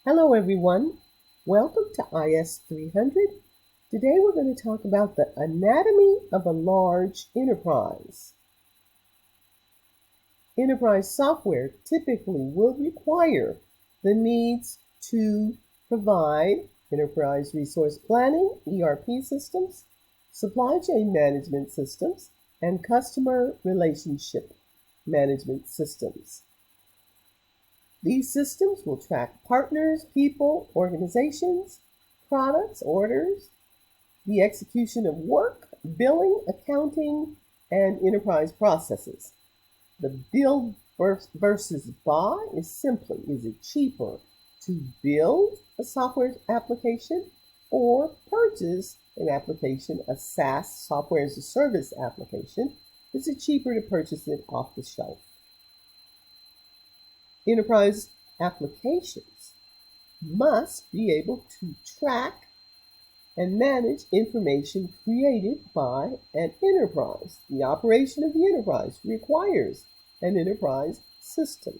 Hello everyone, welcome to IS 300. Today we're going to talk about the anatomy of a large enterprise. Enterprise software typically will require the needs to provide enterprise resource planning, ERP systems, supply chain management systems, and customer relationship management systems. These systems will track partners, people, organizations, products, orders, the execution of work, billing, accounting, and enterprise processes. The build versus buy is it cheaper to build a software application or purchase an application, a SaaS, software as a service application? Is it cheaper to purchase it off the shelf? Enterprise applications must be able to track and manage information created by an enterprise. The operation of the enterprise requires an enterprise system.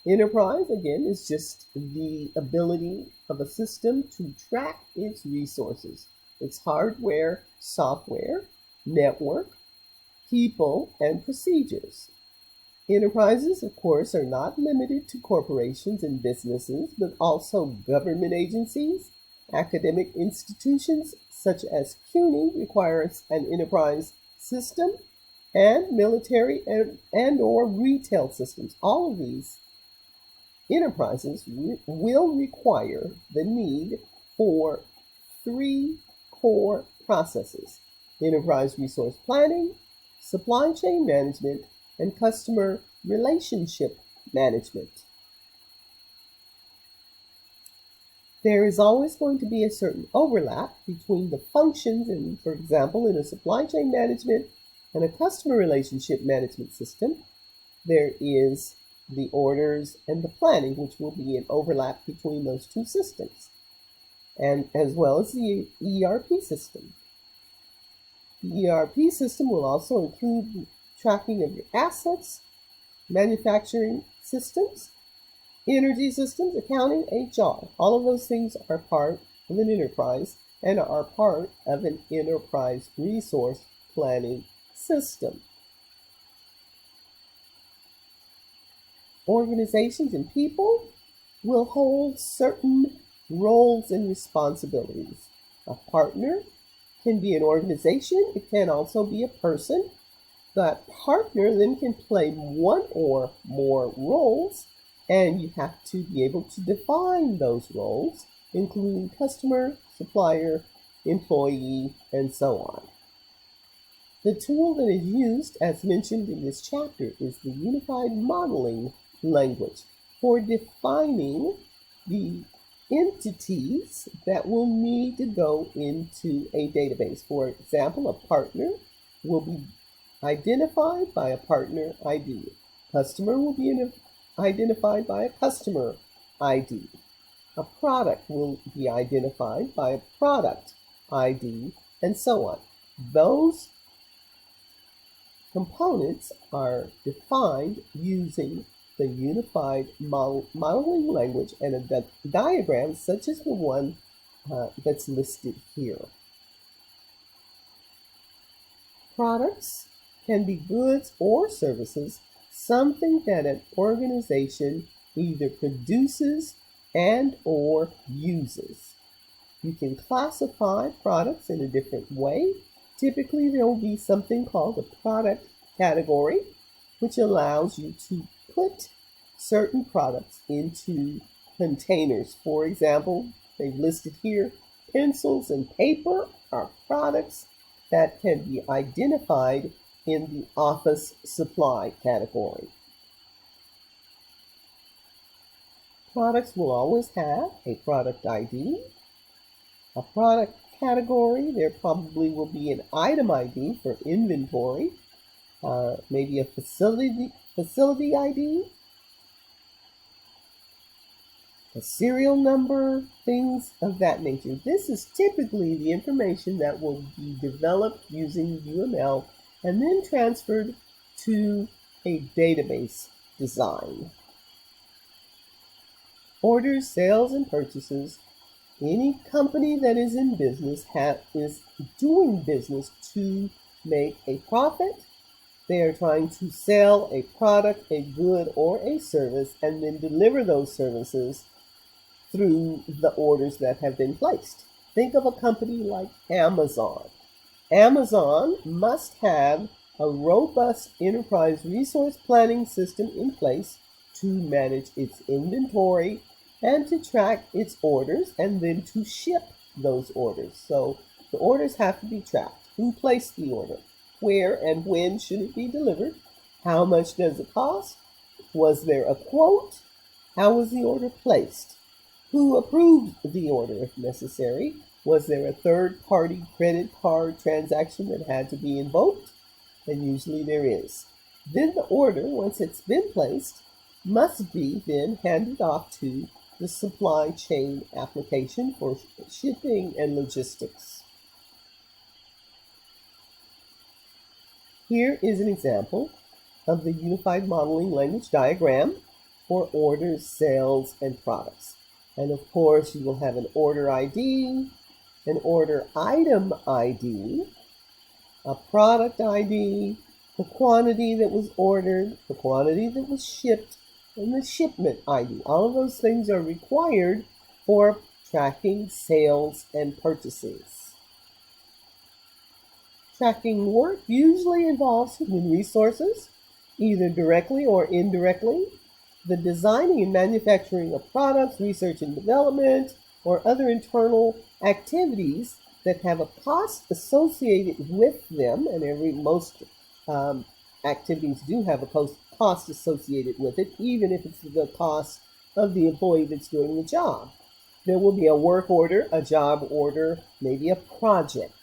Enterprise, again, is just the ability of a system to track its resources, its hardware, software, network, people, and procedures. Enterprises, of course, are not limited to corporations and businesses, but also government agencies, academic institutions such as CUNY requires an enterprise system, and military and or retail systems. All of these enterprises will require the need for three core processes: enterprise resource planning, supply chain management, and customer relationship management. There is always going to be a certain overlap between the functions, and for example, in a supply chain management and a customer relationship management system, there is the orders and the planning, which will be an overlap between those two systems, and as well as the ERP system. The ERP system will also include tracking of your assets, manufacturing systems, energy systems, accounting, HR. All of those things are part of an enterprise and are part of an enterprise resource planning system. Organizations and people will hold certain roles and responsibilities. A partner can be an organization, it can also be a person. That partner then can play one or more roles, and you have to be able to define those roles, including customer, supplier, employee, and so on. The tool that is used, as mentioned in this chapter, is the Unified Modeling Language for defining the entities that will need to go into a database. For example, a partner will be identified by a partner ID. Customer will be identified by a customer ID. A product will be identified by a product ID, and so on. Those components are defined using the unified modeling language and a diagram such as the one that's listed here. Products can be goods or services, something that an organization either produces and or uses. You can classify products in a different way. Typically, there will be something called a product category, which allows you to put certain products into containers. For example, they've listed here, pencils and paper are products that can be identified in the office supply category. Products will always have a product ID, a product category. There probably will be an item ID for inventory, maybe a facility ID, a serial number, things of that nature. This is typically the information that will be developed using UML and then transferred to a database design. orders, sales, and purchases. Any company that is in business is doing business to make a profit. They are trying to sell a product, a good, or a service, and then deliver those services through the orders that have been placed. Think of a company like Amazon. Amazon must have a robust enterprise resource planning system in place to manage its inventory and to track its orders and then to ship those orders. So the orders have to be tracked. Who placed the order? Where and when should it be delivered? How much does it cost? Was there a quote? How was the order placed? Who approved the order if necessary? Was there a third-party credit card transaction that had to be invoked? And usually there is. Then the order, once it's been placed, must be then handed off to the supply chain application for shipping and logistics. Here is an example of the Unified Modeling Language diagram for orders, sales, and products. And of course, you will have an order ID, an order item ID, a product ID, the quantity that was ordered, the quantity that was shipped, and the shipment ID. All of those things are required for tracking sales and purchases. Tracking work usually involves human resources, either directly or indirectly. The designing and manufacturing of products, research and development, or other internal activities that have a cost associated with them, and most activities do have a cost associated with it, even if it's the cost of the employee that's doing the job. There will be a work order, a job order, maybe a project.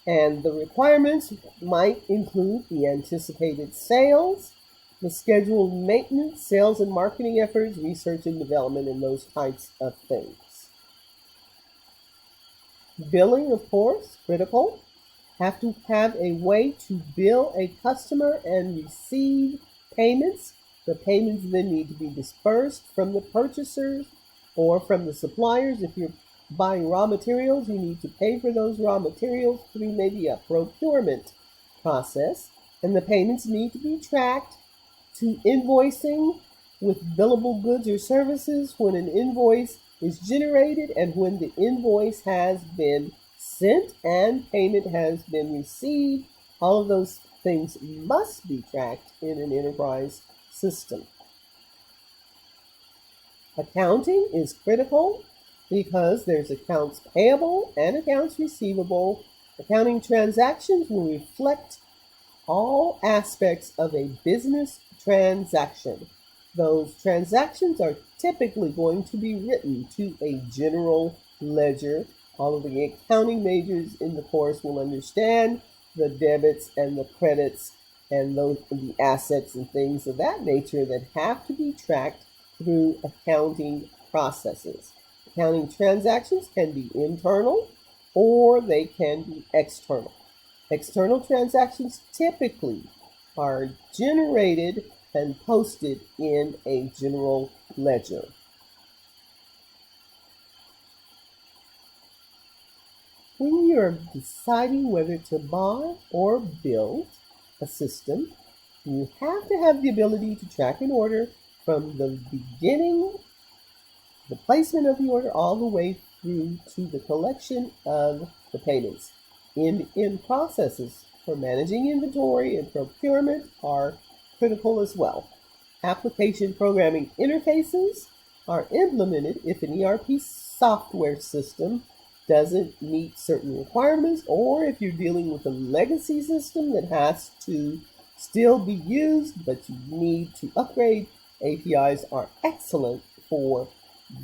And the requirements might include the anticipated sales, the scheduled maintenance, sales and marketing efforts, research and development, and those types of things. Billing, of course, critical. Have to have a way to bill a customer and receive payments. The payments then need to be dispersed from the purchasers or from the suppliers. If you're buying raw materials, you need to pay for those raw materials through maybe a procurement process, and the payments need to be tracked to invoicing with billable goods or services when an invoice is generated and when the invoice has been sent and payment has been received. All of those things must be tracked in an enterprise system. Accounting is critical because there's accounts payable and accounts receivable. Accounting transactions will reflect all aspects of a business transaction. Those transactions are typically going to be written to a general ledger. All of the accounting majors in the course will understand the debits and the credits and the assets and things of that nature that have to be tracked through accounting processes. Accounting transactions can be internal or they can be external. External transactions typically are generated and posted in a general ledger. When you're deciding whether to buy or build a system, you have to have the ability to track an order from the beginning, the placement of the order, all the way through to the collection of the payments. End-to-end processes for managing inventory and procurement are critical as well. Application programming interfaces are implemented if an ERP software system doesn't meet certain requirements, or if you're dealing with a legacy system that has to still be used, but you need to upgrade. APIs are excellent for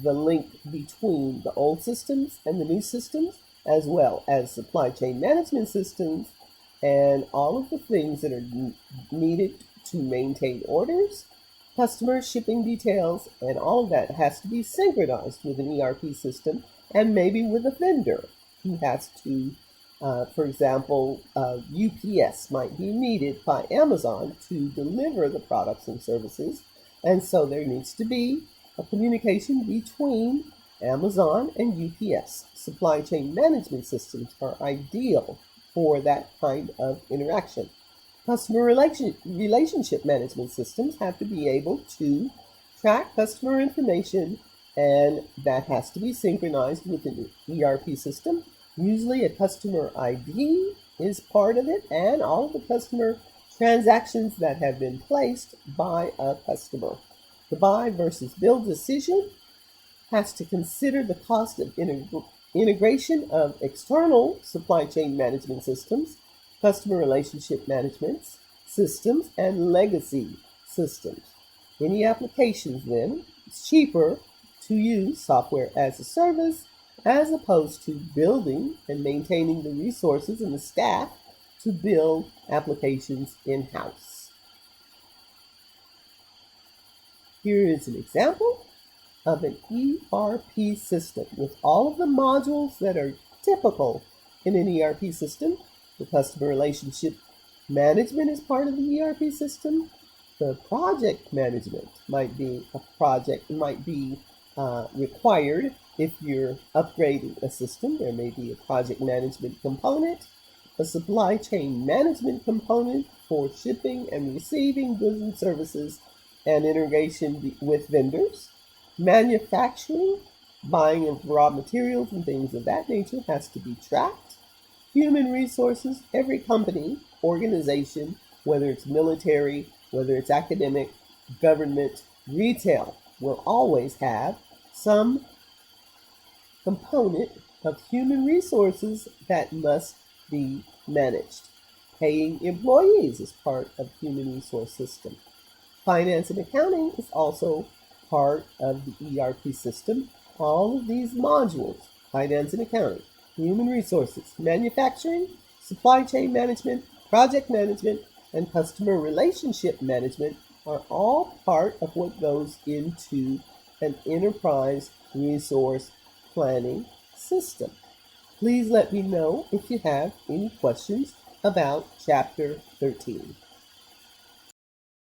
the link between the old systems and the new systems, as well as supply chain management systems and all of the things that are needed to maintain orders, customer shipping details, and all of that has to be synchronized with an ERP system and maybe with a vendor who has to, for example, UPS might be needed by Amazon to deliver the products and services. And so there needs to be a communication between Amazon and UPS. Supply chain management systems are ideal for that kind of interaction. Customer relationship management systems have to be able to track customer information, and that has to be synchronized with an ERP system. Usually, a customer ID is part of it, and all of the customer transactions that have been placed by a customer. The buy versus build decision has to consider the cost of integration of external supply chain management systems, customer relationship management systems, and legacy systems. Any applications, then, it's cheaper to use software as a service as opposed to building and maintaining the resources and the staff to build applications in-house. Here is an example of an ERP system with all of the modules that are typical in an ERP system. The customer relationship management is part of the ERP system. The project management might be required if you're upgrading a system. There may be a project management component, a supply chain management component for shipping and receiving goods and services and integration with vendors. Manufacturing, buying of raw materials and things of that nature has to be tracked. Human resources, every company, organization, whether it's military, whether it's academic, government, retail, will always have some component of human resources that must be managed. Paying employees is part of human resource system. Finance and accounting is also part of the ERP system. All of these modules, finance and accounting, human resources, manufacturing, supply chain management, project management, and customer relationship management are all part of what goes into an enterprise resource planning system. Please let me know if you have any questions about Chapter 13.